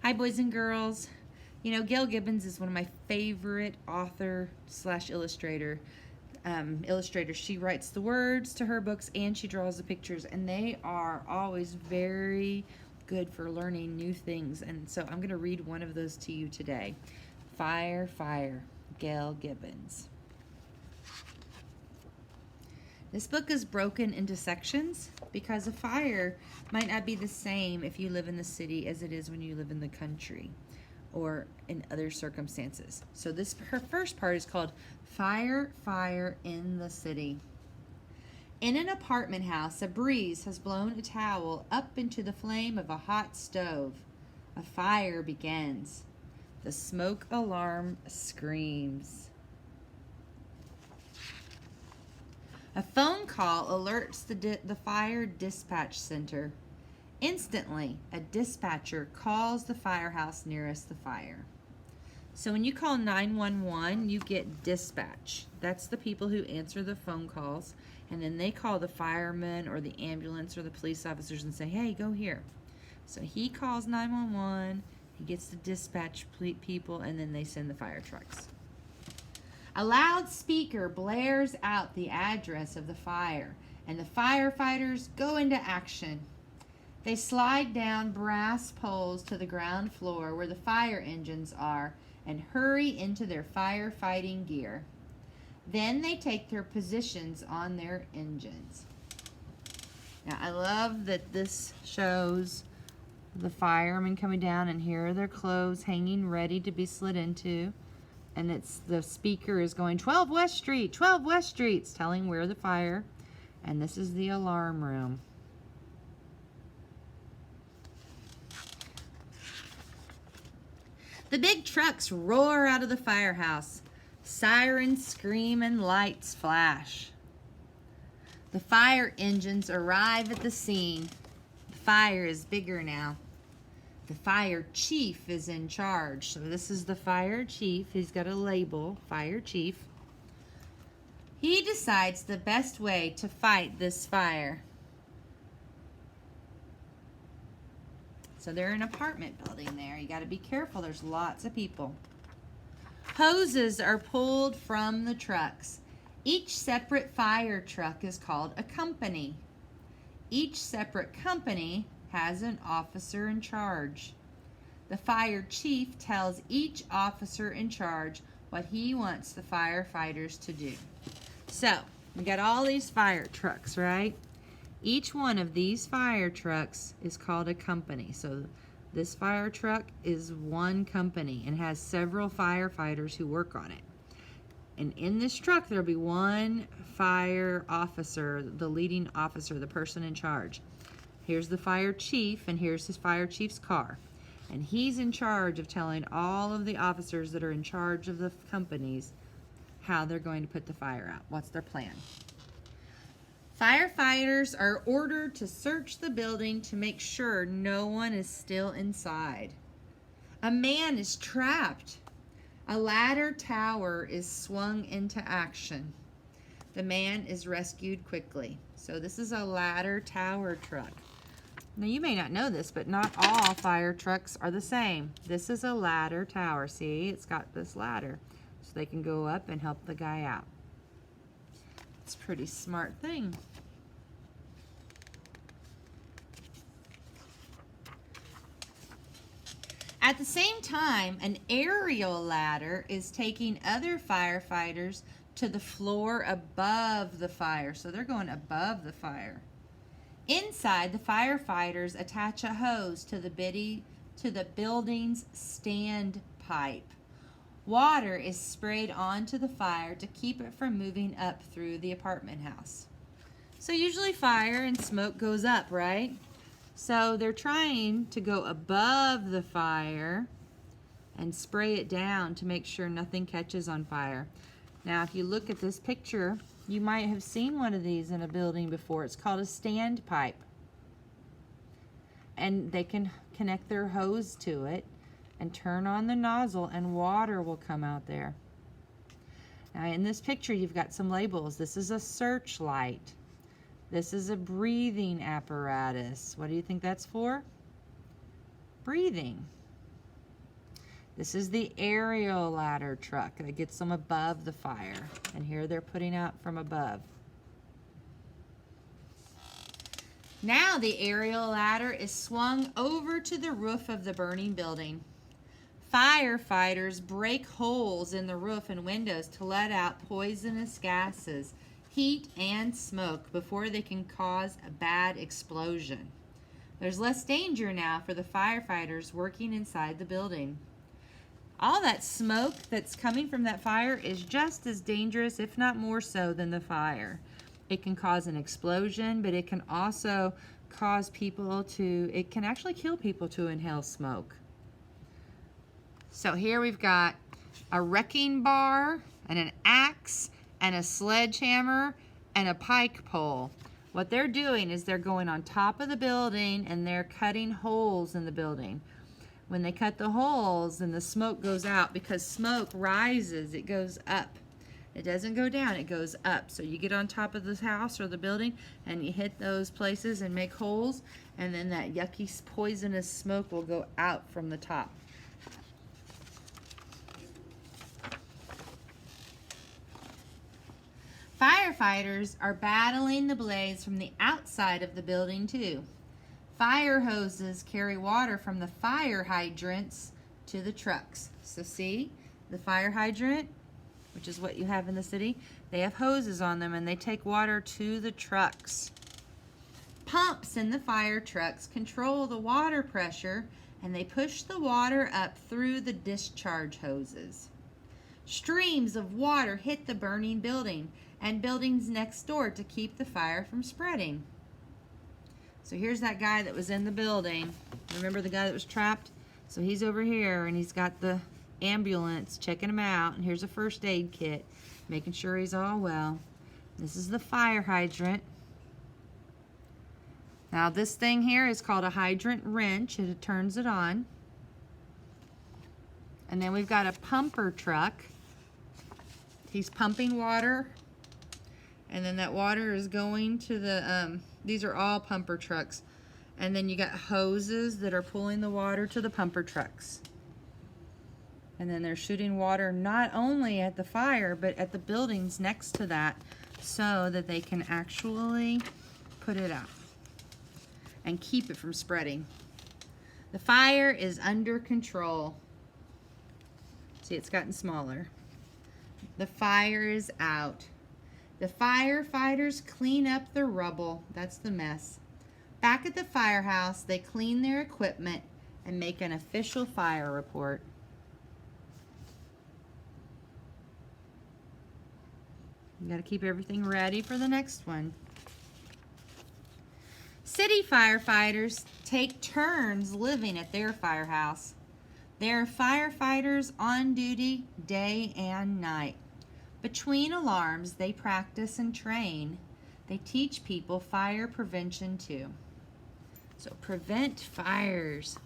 Hi, boys and girls. You know, Gail Gibbons is one of my favorite author slash illustrators. She writes the words to her books and she draws the pictures, and they are always very good for learning new things. And so I'm going to read one of those to you today. Fire, Fire, Gail Gibbons. This book is broken into sections because a fire might not be the same if you live in the city as it is when you live in the country or in other circumstances. So her first part is called Fire, Fire in the City. In an apartment house, a breeze has blown a towel up into the flame of a hot stove. A fire begins. The smoke alarm screams. A phone call alerts the fire dispatch center. Instantly, a dispatcher calls the firehouse nearest the fire. So when you call 911, you get dispatch. That's the people who answer the phone calls, and then they call the firemen or the ambulance or the police officers and say, hey, go here. So he calls 911, he gets the dispatch people, and then they send the fire trucks. A loudspeaker blares out the address of the fire, and the firefighters go into action. They slide down brass poles to the ground floor where the fire engines are and hurry into their firefighting gear. Then they take their positions on their engines. Now, I love that this shows the firemen coming down, and here are their clothes hanging ready to be slid into. And the speaker is going 12 West Street, 12 West Street. It's telling where the fire. And this is the alarm room. The big trucks roar out of the firehouse. Sirens scream and lights flash. The fire engines arrive at the scene. The fire is bigger now. The fire chief is in charge. So this is the fire chief. He's got a label, fire chief. He decides the best way to fight this fire. So they're in an apartment building there. You got to be careful. There's lots of people. Hoses are pulled from the trucks. Each separate fire truck is called a company. Each separate company has an officer in charge. The fire chief tells each officer in charge what he wants the firefighters to do. So, we got all these fire trucks, right? Each one of these fire trucks is called a company. So, this fire truck is one company and has several firefighters who work on it. And in this truck, there'll be one fire officer, the leading officer, the person in charge. Here's the fire chief, and here's his fire chief's car. And he's in charge of telling all of the officers that are in charge of the companies how they're going to put the fire out. What's their plan? Firefighters are ordered to search the building to make sure no one is still inside. A man is trapped. A ladder tower is swung into action. The man is rescued quickly. So this is a ladder tower truck. Now, you may not know this, but not all fire trucks are the same. This is a ladder tower. See, it's got this ladder, so they can go up and help the guy out. It's a pretty smart thing. At the same time, an aerial ladder is taking other firefighters to the floor above the fire. So they're going above the fire. Inside, the firefighters attach a hose to the building's standpipe. Water is sprayed onto the fire to keep it from moving up through the apartment house. So usually fire and smoke goes up, right? So they're trying to go above the fire and spray it down to make sure nothing catches on fire. Now, if you look at this picture, you might have seen one of these in a building before. It's called a standpipe. And they can connect their hose to it and turn on the nozzle, and water will come out there. Now, in this picture, you've got some labels. This is a searchlight. This is a breathing apparatus. What do you think that's for? Breathing. This is the aerial ladder truck that gets them above the fire. And here they're putting out from above. Now the aerial ladder is swung over to the roof of the burning building. Firefighters break holes in the roof and windows to let out poisonous gases, heat, and smoke before they can cause a bad explosion. There's less danger now for the firefighters working inside the building. All that smoke that's coming from that fire is just as dangerous, if not more so, than the fire. It can cause an explosion, but it can also cause it can actually kill people to inhale smoke. So here we've got a wrecking bar and an axe and a sledgehammer and a pike pole. What they're doing is they're going on top of the building and they're cutting holes in the building. When they cut the holes, then the smoke goes out, because smoke rises, it goes up. It doesn't go down, it goes up. So you get on top of this house or the building and you hit those places and make holes, and then that yucky poisonous smoke will go out from the top. Firefighters are battling the blaze from the outside of the building too. Fire hoses carry water from the fire hydrants to the trucks. So see, the fire hydrant, which is what you have in the city, they have hoses on them and they take water to the trucks. Pumps in the fire trucks control the water pressure, and they push the water up through the discharge hoses. Streams of water hit the burning building and buildings next door to keep the fire from spreading. So here's that guy that was in the building. Remember the guy that was trapped? So he's over here and he's got the ambulance checking him out, and here's a first aid kit, making sure he's all well. This is the fire hydrant. Now this thing here is called a hydrant wrench, and it turns it on. And then we've got a pumper truck. He's pumping water, and then that water is going to the, these are all pumper trucks. And then you got hoses that are pulling the water to the pumper trucks. And then they're shooting water not only at the fire, but at the buildings next to that, so that they can actually put it out and keep it from spreading. The fire is under control. See, it's gotten smaller. The fire is out. The firefighters clean up the rubble. That's the mess. Back at the firehouse, they clean their equipment and make an official fire report. You got to keep everything ready for the next one. City firefighters take turns living at their firehouse. There are firefighters on duty day and night. Between alarms, they practice and train. They teach people fire prevention too. So prevent fires.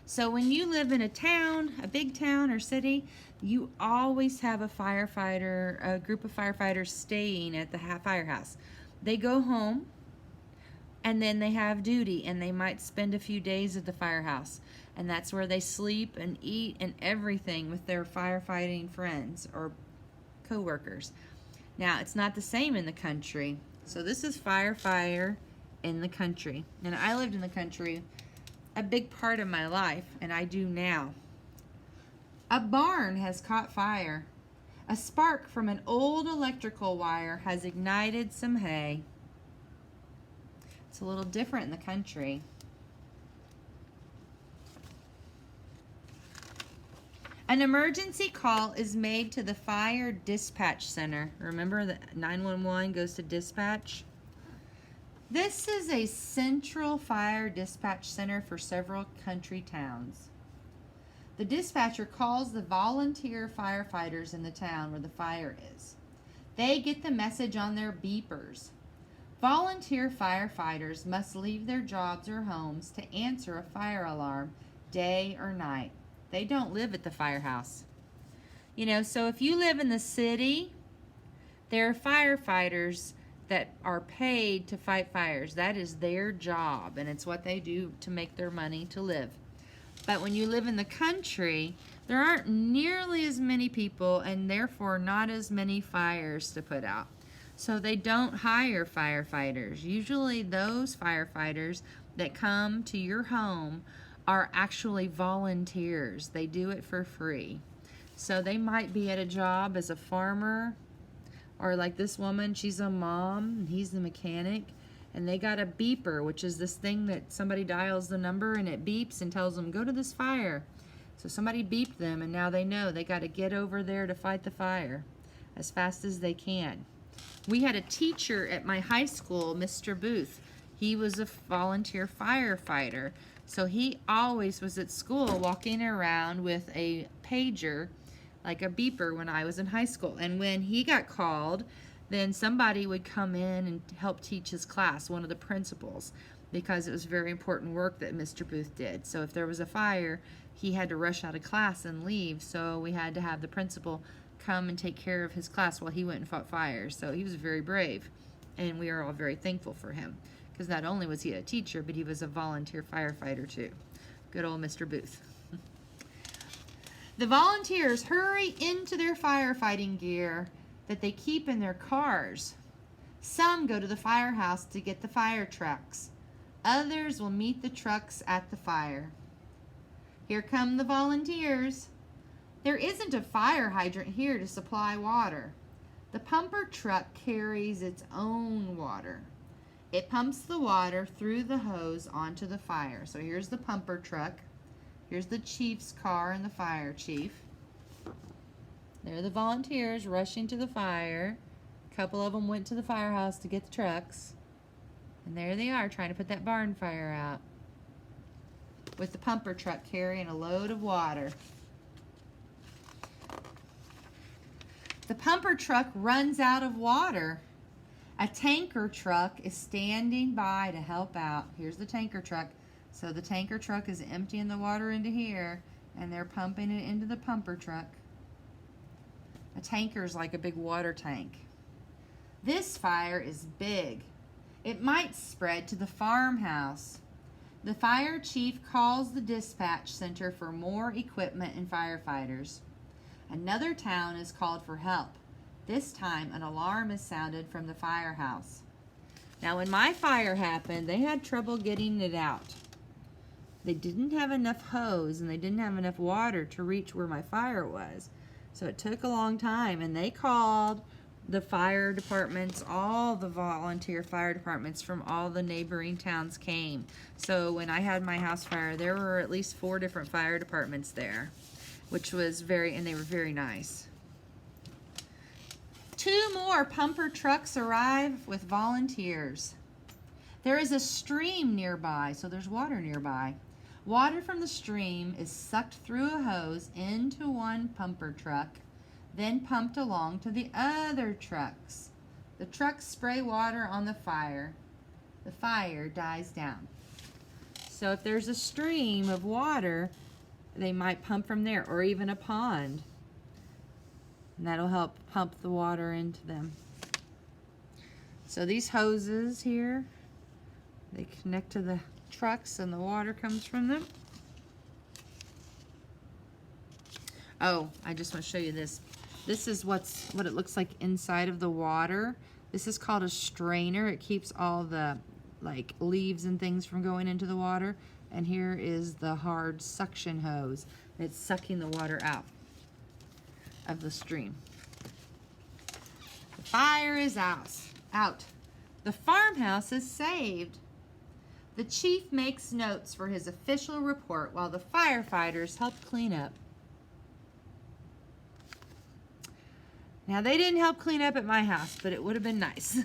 So when you live in a town, a big town or city, you always have a firefighter, a group of firefighters staying at the firehouse. They go home and then they have duty, and they might spend a few days at the firehouse. And that's where they sleep and eat and everything with their firefighting friends or co-workers. Now, it's not the same in the country. So this is firefighter in the country. And I lived in the country a big part of my life, and I do now. A barn has caught fire. A spark from an old electrical wire has ignited some hay. It's a little different in the country. An emergency call is made to the fire dispatch center. Remember that 911 goes to dispatch? This is a central fire dispatch center for several country towns. The dispatcher calls the volunteer firefighters in the town where the fire is. They get the message on their beepers. Volunteer firefighters must leave their jobs or homes to answer a fire alarm day or night. They don't live at the firehouse. You know, so if you live in the city, there are firefighters that are paid to fight fires. That is their job, and it's what they do to make their money to live. But when you live in the country, there aren't nearly as many people and therefore not as many fires to put out. So they don't hire firefighters. Usually those firefighters that come to your home are actually volunteers. They do it for free. So they might be at a job as a farmer, or like this woman, she's a mom and he's the mechanic, and they got a beeper, which is this thing that somebody dials the number and it beeps and tells them, go to this fire. So somebody beeped them, and now they know they got to get over there to fight the fire as fast as they can. We had a teacher at my high school, Mr. Booth. He was a volunteer firefighter. So he always was at school walking around with a pager, like a beeper, when I was in high school. And when he got called, then somebody would come in and help teach his class, one of the principals, because it was very important work that Mr. Booth did. So if there was a fire, he had to rush out of class and leave. So we had to have the principal come and take care of his class while he went and fought fires. So he was very brave, and we are all very thankful for him, because not only was he a teacher, but he was a volunteer firefighter too. Good old Mr. Booth. The volunteers hurry into their firefighting gear that they keep in their cars. Some go to the firehouse to get the fire trucks. Others will meet the trucks at the fire. Here come the volunteers. There isn't a fire hydrant here to supply water. The pumper truck carries its own water. It pumps the water through the hose onto the fire. So here's the pumper truck. Here's the chief's car and the fire chief. There are the volunteers rushing to the fire. A couple of them went to the firehouse to get the trucks. And there they are trying to put that barn fire out, with the pumper truck carrying a load of water. The pumper truck runs out of water. A tanker truck is standing by to help out. Here's the tanker truck. So the tanker truck is emptying the water into here, and they're pumping it into the pumper truck. A tanker is like a big water tank. This fire is big. It might spread to the farmhouse. The fire chief calls the dispatch center for more equipment and firefighters. Another town is called for help. This time, an alarm is sounded from the firehouse. Now, when my fire happened, they had trouble getting it out. They didn't have enough hose, and they didn't have enough water to reach where my fire was. So it took a long time, and they called the fire departments. All the volunteer fire departments from all the neighboring towns came. So when I had my house fire, there were at least 4 different fire departments there, which was and they were very nice. 2 more pumper trucks arrive with volunteers. There is a stream nearby, so there's water nearby. Water from the stream is sucked through a hose into one pumper truck, then pumped along to the other trucks. The trucks spray water on the fire. The fire dies down. So if there's a stream of water, they might pump from there, or even a pond. And that'll help pump the water into them. So these hoses here, they connect to the trucks and the water comes from them. Oh, I just want to show you this. This is what it looks like inside of the water. This is called a strainer. It keeps all the leaves and things from going into the water. And here is the hard suction hose. It's sucking the water out of the stream. The fire is out. The farmhouse is saved. The chief makes notes for his official report while the firefighters help clean up. Now, they didn't help clean up at my house, but it would have been nice.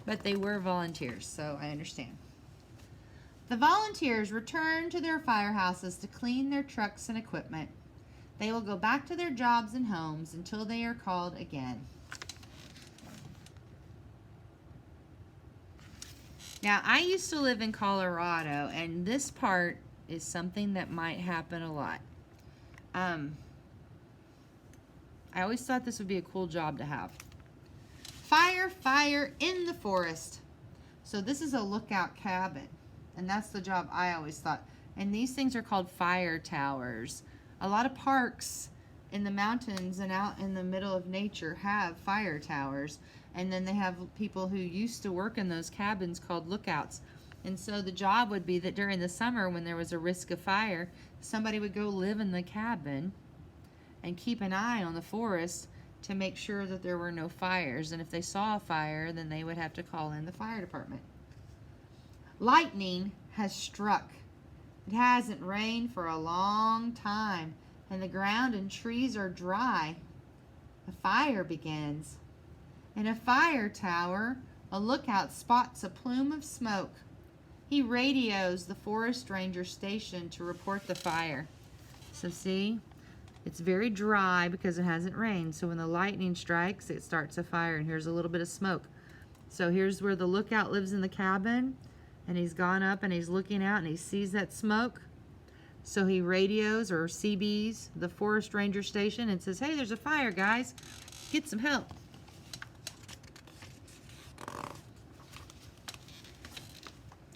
But they were volunteers, so I understand. The volunteers return to their firehouses to clean their trucks and equipment. They will go back to their jobs and homes until they are called again. Now, I used to live in Colorado, and this part is something that might happen a lot. I always thought this would be a cool job to have. Fire in the forest. So this is a lookout cabin, and that's the job I always thought. And these things are called fire towers. A lot of parks in the mountains and out in the middle of nature have fire towers. And then they have people who used to work in those cabins called lookouts. And so the job would be that during the summer when there was a risk of fire, somebody would go live in the cabin and keep an eye on the forest to make sure that there were no fires. And if they saw a fire, then they would have to call in the fire department. Lightning has struck. It hasn't rained for a long time, and the ground and trees are dry. A fire begins. In a fire tower, a lookout spots a plume of smoke. He radios the forest ranger station to report the fire. So see, it's very dry because it hasn't rained. So when the lightning strikes, it starts a fire, and here's a little bit of smoke. So here's where the lookout lives in the cabin, and he's gone up and he's looking out and he sees that smoke. So he radios or CBs the forest ranger station and says, "Hey, there's a fire, guys. Get some help."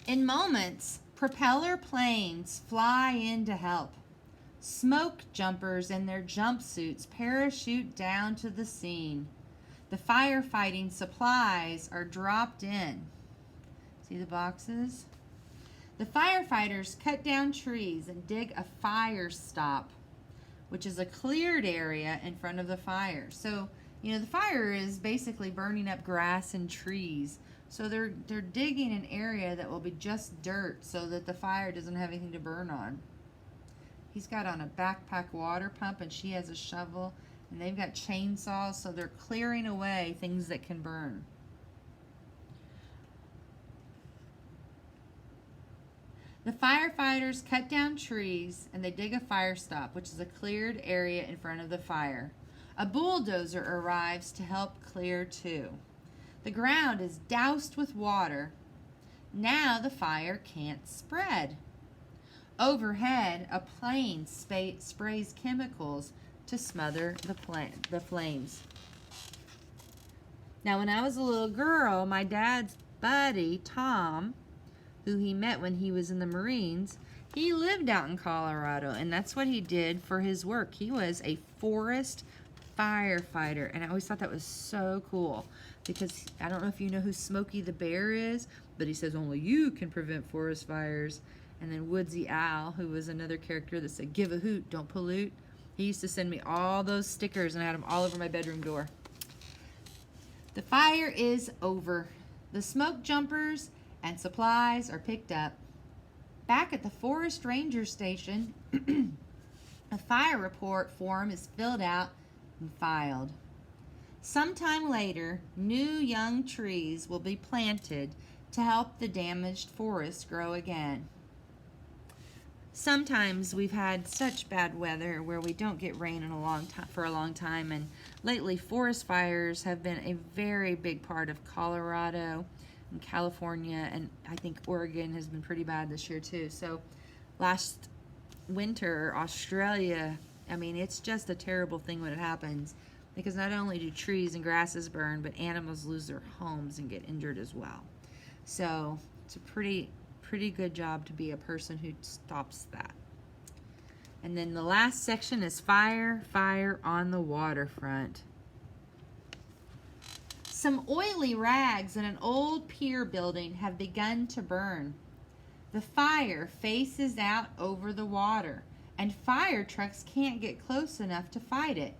In moments, propeller planes fly in to help. Smoke jumpers in their jumpsuits parachute down to the scene. The firefighting supplies are dropped in. See the boxes? The firefighters cut down trees and dig a fire stop, which is a cleared area in front of the fire. So, the fire is basically burning up grass and trees. So they're digging an area that will be just dirt so that the fire doesn't have anything to burn on. He's got on a backpack water pump and she has a shovel, and they've got chainsaws, so they're clearing away things that can burn. The firefighters cut down trees and they dig a fire stop, which is a cleared area in front of the fire. A bulldozer arrives to help clear too. The ground is doused with water. Now the fire can't spread. Overhead, a plane sprays chemicals to smother the flames. Now, when I was a little girl, my dad's buddy, Tom, who he met when he was in the Marines, he lived out in Colorado, and that's what he did for his work. He was a forest firefighter, and I always thought that was so cool because I don't know if you know who Smokey the Bear is, but he says only you can prevent forest fires. And then Woodsy Owl, who was another character that said, "Give a hoot, don't pollute." He used to send me all those stickers, and I had them all over my bedroom door. The fire is over. The smoke jumpers and supplies are picked up. Back at the forest ranger station, a fire report form is filled out and filed. Sometime later, new young trees will be planted to help the damaged forest grow again. Sometimes we've had such bad weather where we don't get rain for a long time, and lately forest fires have been a very big part of Colorado and California, and I think Oregon has been pretty bad this year too. So last winter, Australia, it's just a terrible thing when it happens, because not only do trees and grasses burn, but animals lose their homes and get injured as well. So it's a pretty good job to be a person who stops that. And then the last section is fire on the waterfront. Some oily rags in an old pier building have begun to burn. The fire faces out over the water, and fire trucks can't get close enough to fight it.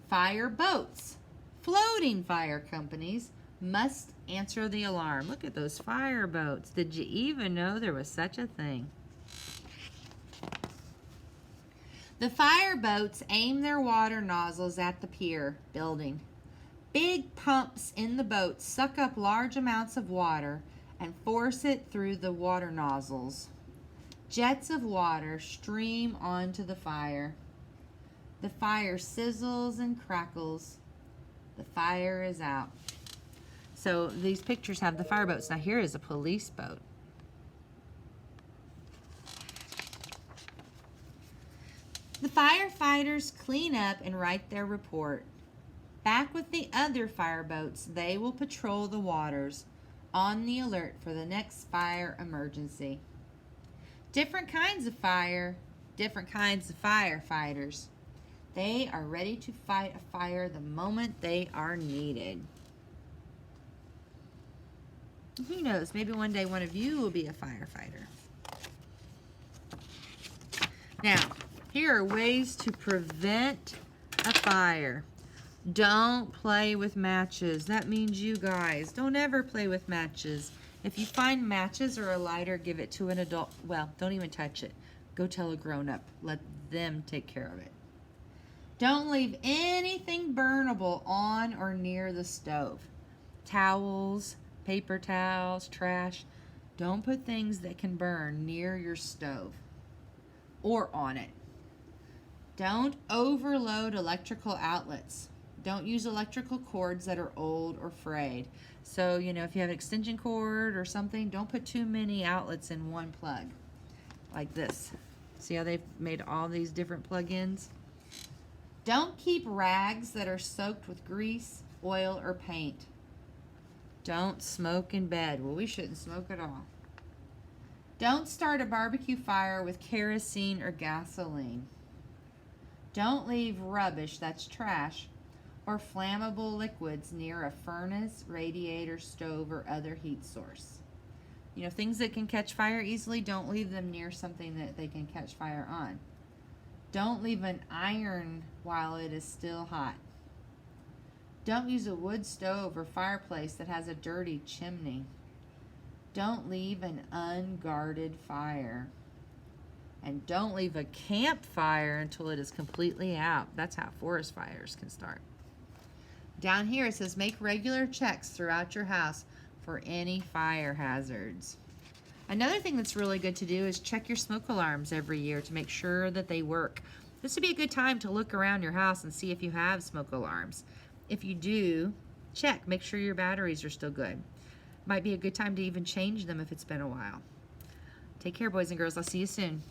Fire boats, floating fire companies, must answer the alarm. Look at those fire boats. Did you even know there was such a thing? The fire boats aim their water nozzles at the pier building. Big pumps in the boats suck up large amounts of water and force it through the water nozzles. Jets of water stream onto the fire. The fire sizzles and crackles. The fire is out. So these pictures have the fire boats. Now here is a police boat. The firefighters clean up and write their report. Back with the other fireboats, they will patrol the waters, on the alert for the next fire emergency. Different kinds of fire, different kinds of firefighters. They are ready to fight a fire the moment they are needed. Who knows, maybe one day one of you will be a firefighter. Now, here are ways to prevent a fire. Don't play with matches. That means you guys. Don't ever play with matches. If you find matches or a lighter, give it to an adult. Well, don't even touch it. Go tell a grown-up. Let them take care of it. Don't leave anything burnable on or near the stove. Towels, paper towels, trash. Don't put things that can burn near your stove or on it. Don't overload electrical outlets. Don't use electrical cords that are old or frayed. So, you know, if you have an extension cord or something, don't put too many outlets in one plug. Like this. See how they've made all these different plug-ins? Don't keep rags that are soaked with grease, oil, or paint. Don't smoke in bed. Well, we shouldn't smoke at all. Don't start a barbecue fire with kerosene or gasoline. Don't leave rubbish, that's trash, or flammable liquids near a furnace, radiator, stove, or other heat source. You know, things that can catch fire easily, don't leave them near something that they can catch fire on. Don't leave an iron while it is still hot. Don't use a wood stove or fireplace that has a dirty chimney. Don't leave an unguarded fire. And don't leave a campfire until it is completely out. That's how forest fires can start. Down here it says make regular checks throughout your house for any fire hazards. Another thing that's really good to do is check your smoke alarms every year to make sure that they work. This would be a good time to look around your house and see if you have smoke alarms. If you do, check. Make sure your batteries are still good. Might be a good time to even change them if it's been a while. Take care, boys and girls. I'll see you soon.